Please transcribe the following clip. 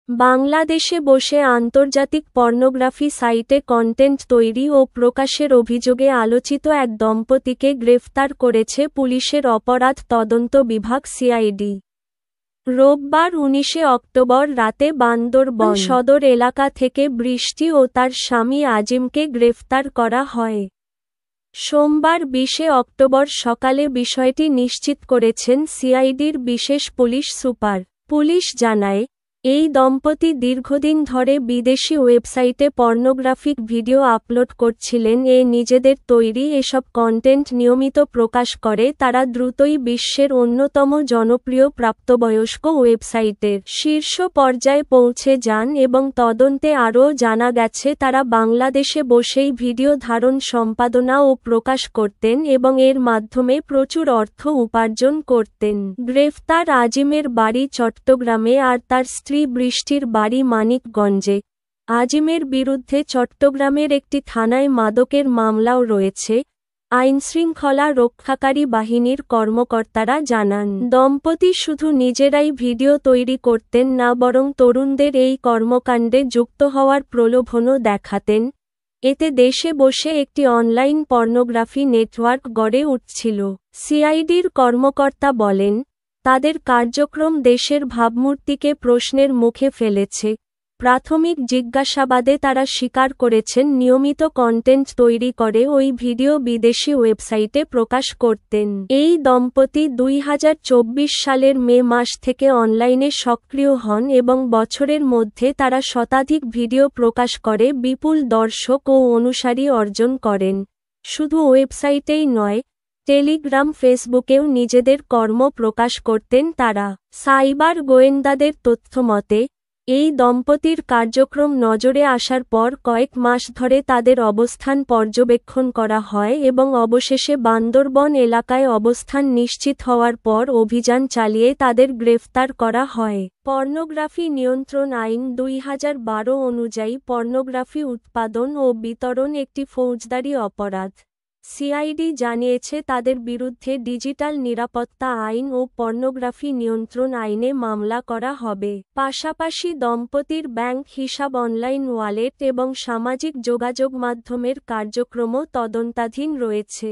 বাংলাদেশে বসে আন্তর্জাতিক পর্নোগ্রাফি সাইটে কন্টেন্ট তৈরি ও প্রকাশের অভিযোগে আলোচিত এক দম্পতিকে গ্রেফতার করেছে পুলিশের অপরাধ তদন্ত বিভাগ সিআইডি। রোববার ১৯ অক্টোবর রাতে বান্দরবান সদর এলাকা থেকে বৃষ্টি ও তার স্বামী আজিমকে গ্রেফতার করা হয়। সোমবার ২০ অক্টোবর সকালে বিষয়টি নিশ্চিত করেছেন সিআইডির বিশেষ পুলিশ সুপার। পুলিশ জানায়, এই দম্পতি দীর্ঘদিন ধরে বিদেশি ওয়েবসাইটে পর্নোগ্রাফিক ভিডিও আপলোড করছিলেন। নিজেদের তৈরি এসব কন্টেন্ট নিয়মিত প্রকাশ করে তারা দ্রুতই বিশ্বের অন্যতম জনপ্রিয় প্রাপ্তবয়স্ক ওয়েবসাইটের শীর্ষ পর্যায়ে পৌঁছে যান এবং তদন্তে আরও জানা গেছে তারা বাংলাদেশে বসেই ভিডিও ধারণ সম্পাদনা ও প্রকাশ করতেন এবং এর মাধ্যমে প্রচুর অর্থ উপার্জন করতেন। গ্রেফতার আজিমের বাড়ি চট্টগ্রামে আর তার স্ত্রী বৃষ্টির বাড়ি মানিকগঞ্জে। আজিমের বিরুদ্ধে চট্টগ্রামের একটি থানায় মাদকের মামলাও রয়েছে, আইনশৃঙ্খলা রক্ষাকারী বাহিনীর কর্মকর্তারা জানান। দম্পতি শুধু নিজেরাই ভিডিও তৈরি করতেন না, বরং তরুণদের এই কর্মকাণ্ডে যুক্ত হওয়ার প্রলোভনও দেখাতেন। এতে দেশে বসে একটি অনলাইন পর্নোগ্রাফি নেটওয়ার্ক গড়ে উঠছিল। সিআইডির কর্মকর্তা বলেন, তাদের কার্যক্রম দেশের ভাবমূর্তিকে প্রশ্নের মুখে ফেলেছে। প্রাথমিক জিজ্ঞাসাবাদে তারা স্বীকার করেছেন নিয়মিত কন্টেন্ট তৈরি করে ওই ভিডিও বিদেশি ওয়েবসাইটে প্রকাশ করতেন। এই দম্পতি ২০২৪ সালের মে মাস থেকে অনলাইনে সক্রিয় হন এবং বছরের মধ্যে তারা শতাধিক ভিডিও প্রকাশ করে বিপুল দর্শক ও অনুসারী অর্জন করেন। শুধু ওয়েবসাইটেই নয়, টেলিগ্রাম, ফেসবুকেও নিজেদের কর্ম প্রকাশ করতেন তারা। সাইবার গোয়েন্দাদের তথ্যমতে, এই দম্পতির কার্যক্রম নজরে আসার পর কয়েক মাস ধরে তাদের অবস্থান পর্যবেক্ষণ করা হয় এবং অবশেষে বান্দরবন এলাকায় অবস্থান নিশ্চিত হওয়ার পর অভিযান চালিয়ে তাদের গ্রেফতার করা হয়। পর্নোগ্রাফি নিয়ন্ত্রণ আইন ২০১২ অনুযায়ী পর্নোগ্রাফি উৎপাদন ও বিতরণ একটি ফৌজদারি অপরাধ। সিআইডি জানিয়েছে তাদের বিরুদ্ধে ডিজিটাল নিরাপত্তা আইন ও পর্নোগ্রাফি নিয়ন্ত্রণ আইনে মামলা করা হবে। পাশাপাশি দম্পতির ব্যাংক হিসাব, অনলাইন ওয়ালেট এবং সামাজিক যোগাযোগ মাধ্যমের কার্যক্রমও তদন্তাধীন রয়েছে।